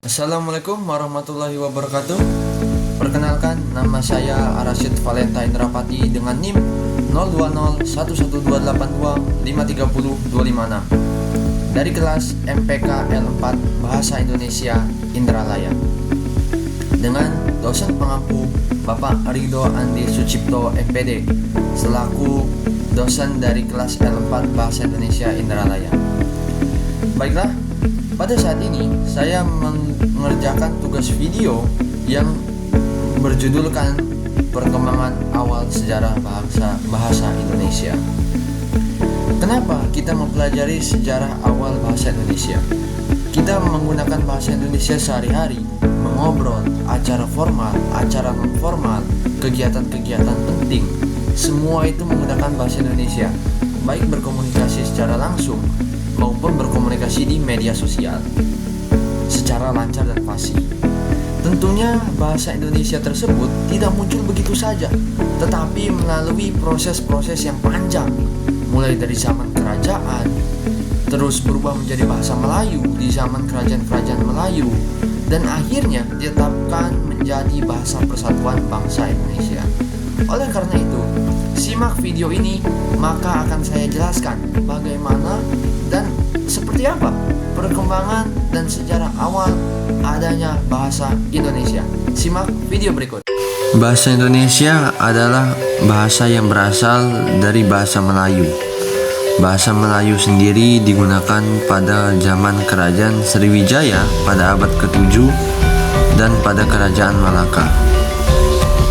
Assalamualaikum warahmatullahi wabarakatuh. Perkenalkan, nama saya Arasyid Valentine Rapati dengan NIM 02011282530256 dari kelas MPK L4 Bahasa Indonesia Indralaya dengan dosen pengampu Bapak Ridho Andi Sucipto MPD selaku dosen dari kelas L4 Bahasa Indonesia Indralaya. Baiklah, pada saat ini saya mengerjakan tugas video yang berjudulkan Perkembangan Awal Sejarah Bahasa Indonesia. Kenapa kita mempelajari sejarah awal bahasa Indonesia? Kita menggunakan bahasa Indonesia sehari-hari, mengobrol, acara formal, acara non-formal, kegiatan-kegiatan penting. Semua itu menggunakan bahasa Indonesia, baik berkomunikasi secara langsung maupun berkomunikasi di media sosial secara lancar dan fasih. Tentunya bahasa Indonesia tersebut tidak muncul begitu saja, tetapi melalui proses-proses yang panjang, mulai dari zaman kerajaan, terus berubah menjadi bahasa Melayu di zaman kerajaan-kerajaan Melayu, dan akhirnya ditetapkan menjadi bahasa persatuan bangsa Indonesia. Oleh karena itu, simak video ini, maka akan saya jelaskan bagaimana dan seperti apa perkembangan dan sejarah awal adanya bahasa Indonesia. Simak video berikut. Bahasa Indonesia adalah bahasa yang berasal dari bahasa Melayu. Bahasa Melayu sendiri digunakan pada zaman Kerajaan Sriwijaya pada abad ke-7 dan pada Kerajaan Malaka.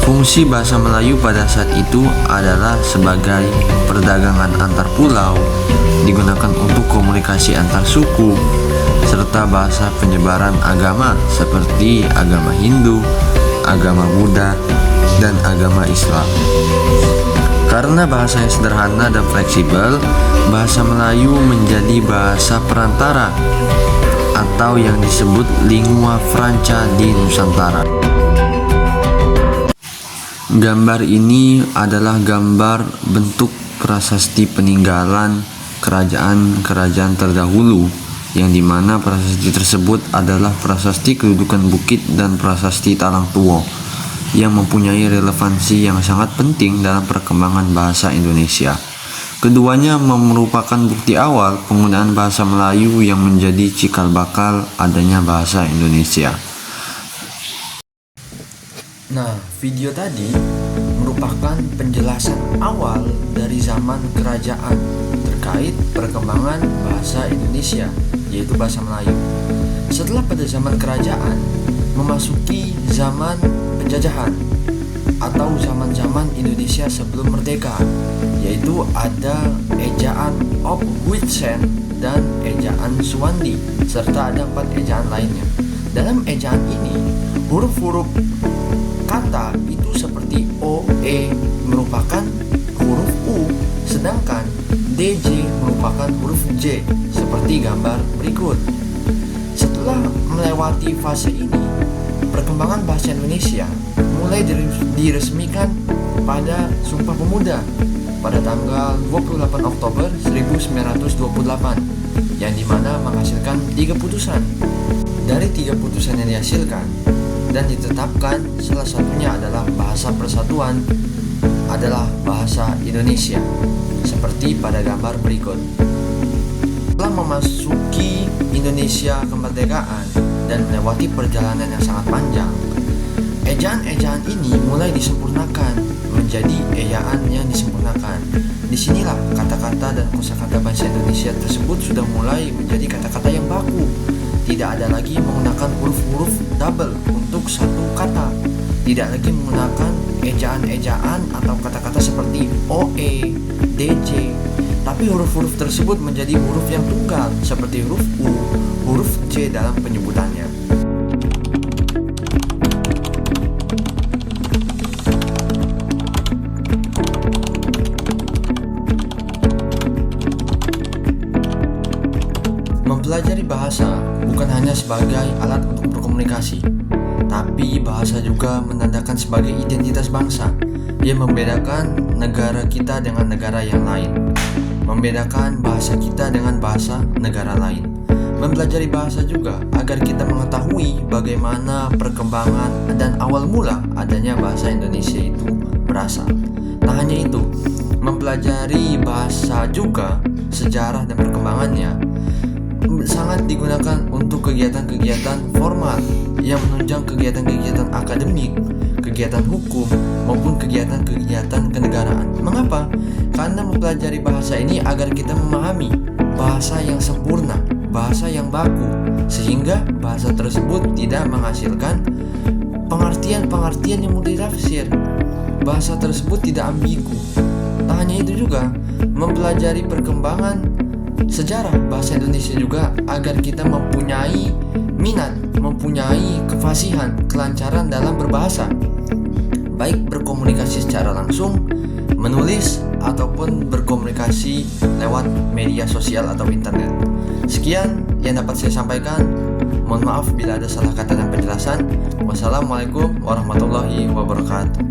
Fungsi bahasa Melayu pada saat itu adalah sebagai perdagangan antar pulau, digunakan untuk komunikasi antar suku, serta bahasa penyebaran agama seperti agama Hindu, agama Buddha, dan agama Islam. Karena bahasanya sederhana dan fleksibel, bahasa Melayu menjadi bahasa perantara atau yang disebut lingua franca di Nusantara. Gambar ini adalah gambar bentuk prasasti peninggalan kerajaan-kerajaan terdahulu, yang dimana prasasti tersebut adalah prasasti kedudukan bukit dan prasasti Talang Tuo, yang mempunyai relevansi yang sangat penting dalam perkembangan bahasa Indonesia. Keduanya merupakan bukti awal penggunaan bahasa Melayu yang menjadi cikal bakal adanya bahasa Indonesia. Nah, video tadi merupakan penjelasan awal dari zaman kerajaan terkait perkembangan bahasa Indonesia, yaitu bahasa Melayu. Setelah pada zaman kerajaan memasuki zaman penjajahan atau zaman-zaman Indonesia sebelum merdeka, yaitu ada ejaan Op Huitsen dan ejaan Suwandi, serta ada 4 ejaan lainnya. Dalam ejaan ini, huruf-huruf kata itu seperti O, E merupakan huruf U, sedangkan DJ merupakan huruf J, seperti gambar berikut. Setelah melewati fase ini, perkembangan bahasa Indonesia mulai diresmikan pada Sumpah Pemuda pada tanggal 28 Oktober 1928, yang dimana menghasilkan 3 putusan. Dari 3 putusan yang dihasilkan dan ditetapkan, salah satunya adalah bahasa persatuan adalah bahasa Indonesia, seperti pada gambar berikut. Setelah memasuki Indonesia kemerdekaan dan melewati perjalanan yang sangat panjang, ejaan-ejaan ini mulai disempurnakan menjadi ejaan yang disempurnakan. Disinilah kata-kata dan kosakata bahasa Indonesia tersebut sudah mulai menjadi kata-kata yang baku. Tidak ada lagi menggunakan huruf-huruf double untuk satu kata. Tidak lagi menggunakan ejaan-ejaan atau kata-kata seperti OE, DJ. Tapi huruf-huruf tersebut menjadi huruf yang tunggal seperti huruf U, huruf J dalam penyebutannya. Mempelajari bahasa bukan hanya sebagai alat untuk berkomunikasi, tapi bahasa juga menandakan sebagai identitas bangsa yang membedakan negara kita dengan negara yang lain, membedakan bahasa kita dengan bahasa negara lain. Mempelajari bahasa juga agar kita mengetahui bagaimana perkembangan dan awal mula adanya bahasa Indonesia itu berasal. Tak hanya itu, mempelajari bahasa juga sejarah dan perkembangannya sangat digunakan untuk kegiatan-kegiatan formal yang menunjang kegiatan-kegiatan akademik, kegiatan hukum, maupun kegiatan-kegiatan kenegaraan. Mengapa? Karena mempelajari bahasa ini agar kita memahami bahasa yang sempurna, bahasa yang baku, sehingga bahasa tersebut tidak menghasilkan pengertian-pengertian yang multitafsir. Bahasa tersebut tidak ambigu. Tak hanya itu juga, mempelajari perkembangan sejarah bahasa Indonesia juga agar kita mempunyai minat, mempunyai kefasihan, kelancaran dalam berbahasa, baik berkomunikasi secara langsung, menulis, ataupun berkomunikasi lewat media sosial atau internet. Sekian yang dapat saya sampaikan. Mohon maaf bila ada salah kata dan penjelasan. Wassalamualaikum warahmatullahi wabarakatuh.